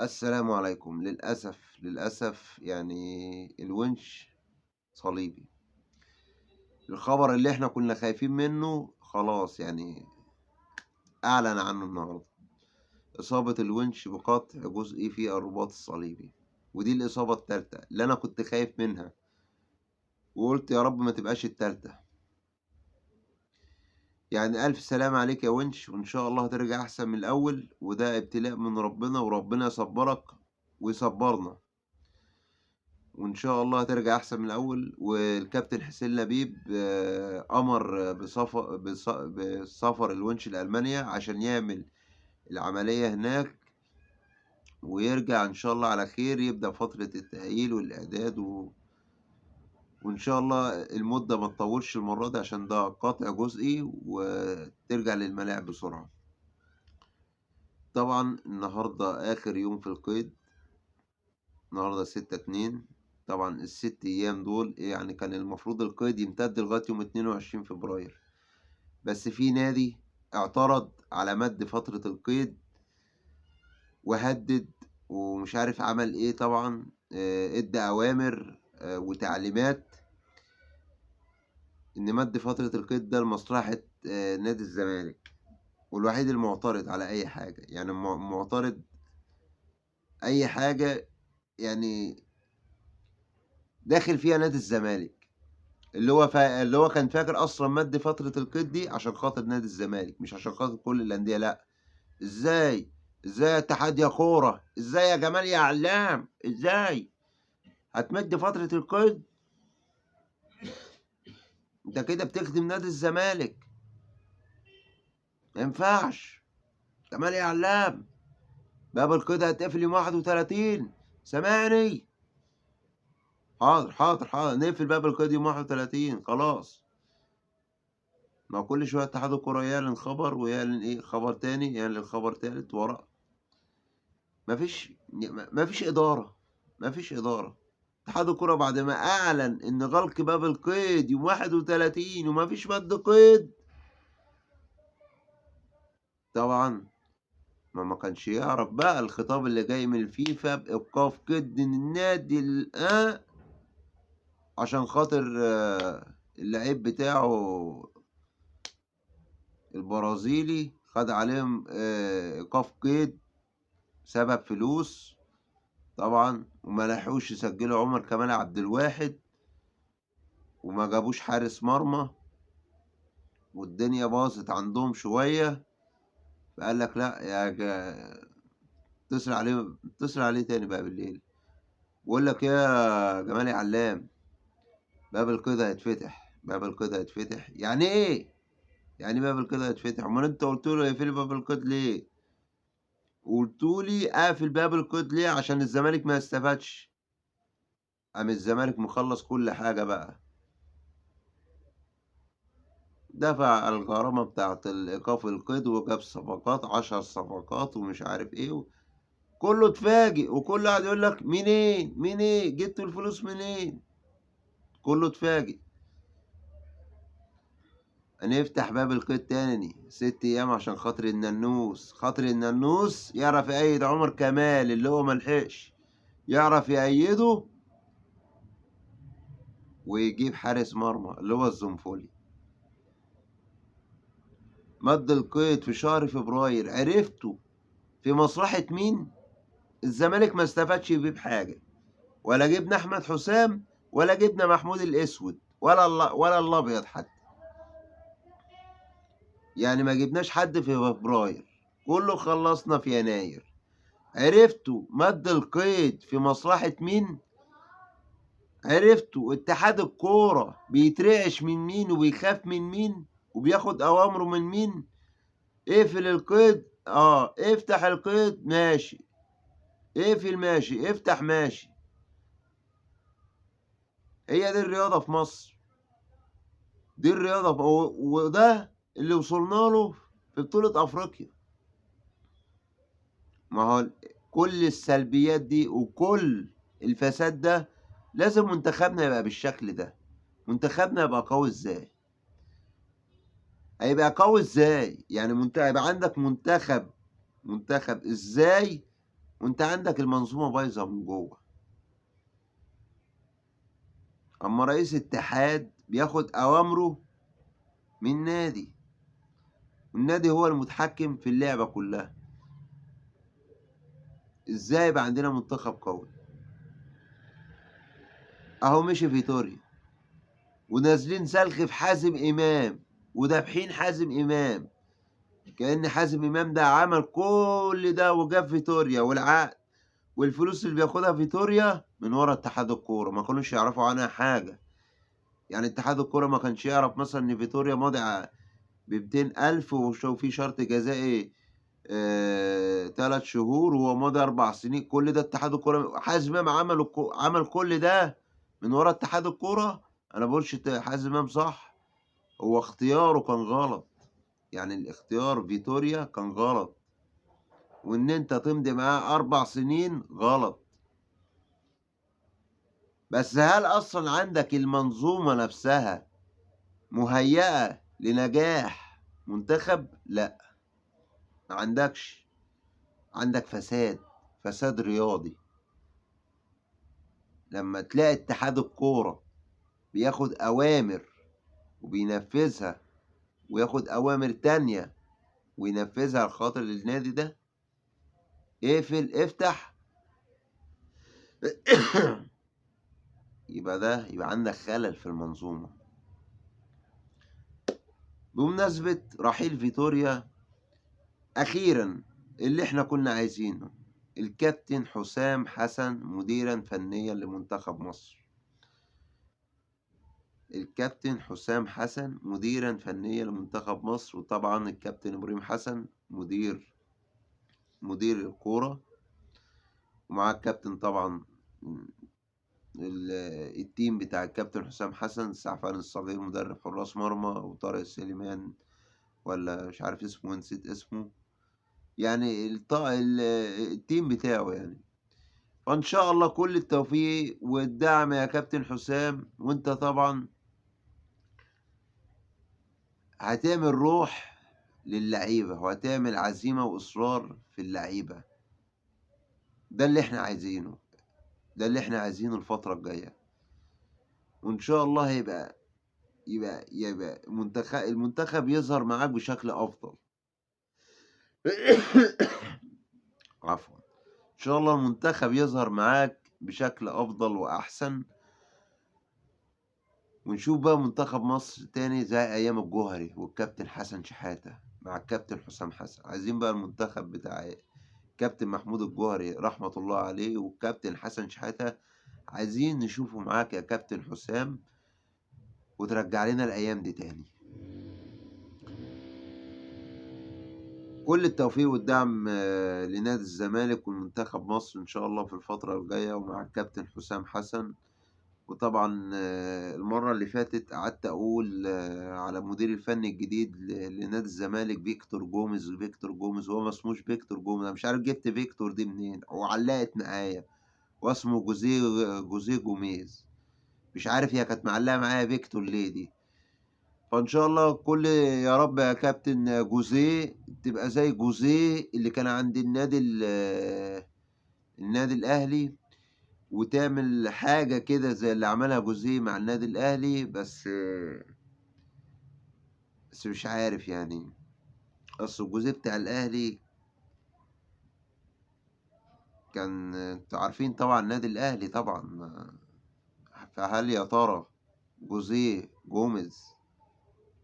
السلام عليكم. للأسف يعني الونش صليبي. الخبر اللي إحنا كنا خايفين منه خلاص يعني أعلن عنه النهارده. إصابة الونش بقطع جزئي في الرباط الصليبي، ودي الإصابة التالتة اللي أنا كنت خايف منها، وقُلت يا رب ما تبقاش التالتة. يعني ألف سلامة عليك يا ونش، وإن شاء الله هترجع أحسن من الأول، وده ابتلاء من ربنا، وربنا يصبّرك ويصبّرنا. وإن شاء الله هترجع أحسن من الأول. والكابتن حسين لبيب أمر بسفر الونش لألمانيا عشان يعمل العملية هناك، ويرجع إن شاء الله على خير، يبدأ فترة التأهيل والإعداد وإن شاء الله المدة ما تطولش المرة دي عشان ده قطع جزئي وترجع للملاعب بسرعة. طبعًا النهارده آخر يوم في القيد، النهارده 6/2. طبعًا ال6 أيام دول يعني كان المفروض القيد يمتد لغاية يوم 22 فبراير، بس في نادي اعترض على مَد فترة القيد وهدِّد ومش عارف عمل إيه طبعًا، ادّى أوامر وتعليمات إن مَد فترة القيد ده لمصلحة نادي الزمالك، والوحيد المعترض على أي حاجة، يعني معترض أي حاجة يعني داخل فيها نادي الزمالك. اللي هو كان فاكر أصلًا مَد فترة القيد دي عشان خاطر نادي الزمالك، مش عشان خاطر كل الأندية لأ. إزاي؟ إزاي يا اتحاد يا كورة؟ إزاي يا جمال يا علام؟ إزاي؟ هتمِد فترة القيد؟ أنت كده بتخدم نادي الزمالك، ما ينفعش. جمال يا علام، باب القيد هيتقفل يوم 31. سامعني؟ حاضر، حاضر، حاضر، نقفل باب القيد يوم 31 خلاص. ما هو كل شوية اتحاد الكورة يعلن خبر ويعلن إيه، خبر تاني، يعلن خبر تالت ورا. ما فيش إدارة، ما فيش إدارة. اتحاد الكورة بعد ما أعلن إن غلق باب القيد يوم 31 وما فيش مَد قيد، طبعًا ما كانش يعرف بقى الخطاب اللي جاي من الفيفا بإيقاف قيد النادي عشان خاطر اللعيب بتاعه البرازيلي خَد عليهم إيقاف قيد بسبب فلوس طبعًا، وما لحقوش يسجّلوا عمر كمال عبد الواحد، وما جابوش حارس مرمى، والدنيا باظت عندهم شوية. فقال لك لأ اتصل عليه تاني بقى بالليل، بيقول لك يا جمال يا علام، باب القيد هيتفتح، باب القيد هيتفتح. يعني إيه؟ يعني إيه باب القيد هيتفتح؟ أومال أنت قُلت له اقفلي باب القيد ليه؟ قُلتوا لي أقفل باب القيد ليه؟ عشان الزمالك ما يستفادش. قام الزمالك مخلّص كل حاجة بقى، دفع الغرامة بتاعة إيقاف القيد وجاب صفقات، 10 صفقات ومش عارف إيه كُلّه اتفاجئ، وكُلّه قاعد يقول لك منين، منين، جبتوا الفلوس منين؟ كُلّه اتفاجئ. هنفتح باب القيد تاني 6 أيام عشان خاطر الننوس، خاطر الننوس يعرف يأيّد عمر كمال اللي هو ما لحقش، يعرف يأيّده ويجيب حارس مرمى اللي هو الزنفولي. مَد القيد في شهر فبراير عرفتوا في مصلحة مين؟ الزمالك ما استفادش بيه بحاجة، ولا جِبنا أحمد حسام ولا جِبنا محمود الأسود ولا الأبيض حتى. يعني ما جبناش حد في فبراير، كُلّه خلّصنا في يناير. عرفتوا مَد القيد في مصلحة مين؟ عرفتوا اتحاد الكورة بيترعش من مين وبيخاف من مين وبياخد أوامره من مين؟ اقفل القيد افتح القيد ماشي، اقفل ماشي، افتح ماشي. هي دي الرياضة في مصر، دي الرياضة وده اللي وصلنا له في بطولة أفريقيا. ما هو كل السلبيات دي وكل الفساد ده لازم منتخبنا يبقى بالشكل ده. منتخبنا يبقى قوي إزاي؟ هيبقى قوي إزاي؟ يعني هيبقى عندك منتخب إزاي وانت عندك المنظومة بايظة من جوه. اما رئيس اتحاد بياخد اوامره من نادي، والنادي هو المتحكم في اللعبة كلها. ازاي يبقى عندنا منتخب قوي؟ اهو مشي فيتوريا، ونازلين سلخ في حازم امام، ودابحين حازم امام، كأن حازم امام ده عمل كل ده وجاب فيتوريا والعقد والفلوس اللي بياخدها فيتوريا من ورا اتحاد الكورة. ما كانوش يعرفوا عنها حاجة. يعني اتحاد الكورة ما كانش يعرف مثلا ان فيتوريا ماضي ب200,000 وفي شرط جزائي 3 شهور، وهو ماضي 4 سنين. كل ده اتحاد الكورة. حازم امام عمل كل ده من ورا اتحاد الكورة. انا بقولش حازم امام صح، هو اختياره كان غلط. يعني الاختيار فيتوريا كان غلط، وان انت تمضي معاه 4 سنين غلط. بس هل اصلا عندك المنظومة نفسها مهيئة لنجاح منتخب؟ لا، ما عندكش. عندك فساد رياضي. لما تلاقي اتحاد الكورة بياخد اوامر وبينفذها، وياخد اوامر تانية وينفذها على خاطر النادي ده، اقفل افتح يبقى عندك خلل في المنظومة. بمناسبة رحيل فيتوريا، أخيرا اللي احنا كنا عايزينه، الكابتن حسام حسن مديرا فنيا لمنتخب مصر. الكابتن حسام حسن مديرا فنيا لمنتخب مصر، وطبعا الكابتن إبراهيم حسن مدير الكورة، ومع الكابتن طبعا التيم بتاع الكابتن حسام حسن، السعفان الصغير مدرب حراس مرمى، وطارق سليمان ولا مش عارف اسمه، نسيت اسمه، يعني التيم بتاعه يعني. فإن شاء الله كل التوفيق والدعم يا كابتن حسام. وانت طبعا هتعمل روح للعيبة، وهتعمل عزيمة وإصرار في اللعيبة. ده اللي احنا عايزينه، ده اللي احنا عايزينه الفترة الجاية. وإن شاء الله يبقى المنتخب يظهر معاك بشكل أفضل. عفوا. إن شاء الله المنتخب يظهر معاك بشكل أفضل وأحسن، ونشوف بقى منتخب مصر تاني زي أيام الجوهري والكابتن حسن شحاتة مع الكابتن حسام حسن. عايزين بقى المنتخب بتاع كابتن محمود الجوهري رحمة الله عليه والكابتن حسن شحاتة، عايزين نشوفه معاك يا كابتن حسام، وترجع لنا الأيام دي تاني. كل التوفيق والدعم لنادي الزمالك والمنتخب مصر إن شاء الله في الفترة الجاية، ومع الكابتن حسام حسن. وطبعا المرة اللي فاتت قعدت أقول على المدير الفني الجديد لنادي الزمالك فيكتور جوميز. هو ما اسموش فيكتور جوميز، أنا مش عارف جبت فيكتور دي منين، وعلقت معايا، واسمه جوزيه جوميز. مش عارف هي كانت معلقة معايا فيكتور ليه دي. فإن شاء الله يا رب يا كابتن جوزيه تبقى زي جوزيه اللي كان عند النادي الأهلي، وتعمل حاجة كده زي اللي عملها جوزيه مع النادي الأهلي. بس مش عارف يعني، أصل الجوزيه بتاع الأهلي كان، انتوا عارفين طبعا النادي الأهلي طبعا. فهل يا ترى جوزيه جوميز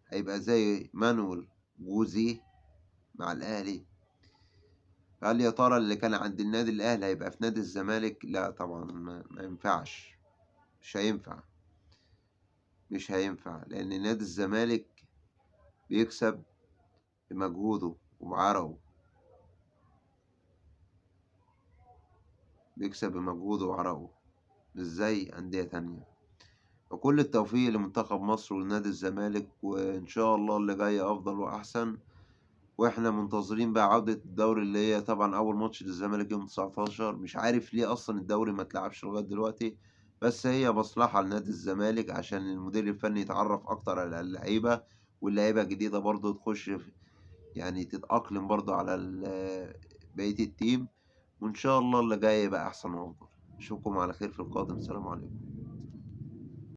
هيبقى زي مانويل جوزيه مع الأهلي؟ هل يا ترى اللي كان عند النادي الأهلي هيبقى في نادي الزمالك؟ لا طبعا، ما ينفعش. مش هينفع، لأن نادي الزمالك بيكسب بمجهوده وبعرقه، مش زي أندية تانية. وكل التوفيق لمنتخب مصر ونادي الزمالك، وإن شاء الله اللي جاي أفضل وأحسن. واحنا منتظرين بقى عودة الدوري، اللي هي طبعا اول ماتش للزمالك يوم 19. مش عارف ليه اصلا الدوري ما اتلعبش لغاية دلوقتي، بس هي مصلحة لنادي الزمالك عشان المدير الفني يتعرف اكتر على اللعيبة، واللعيبة الجديدة برضه تخش يعني تتأقلم برضه على بقية التيم. وإن شاء الله اللي جاي يبقى أحسن وأفضل. أشوفكم على خير في القادم. السلام عليكم.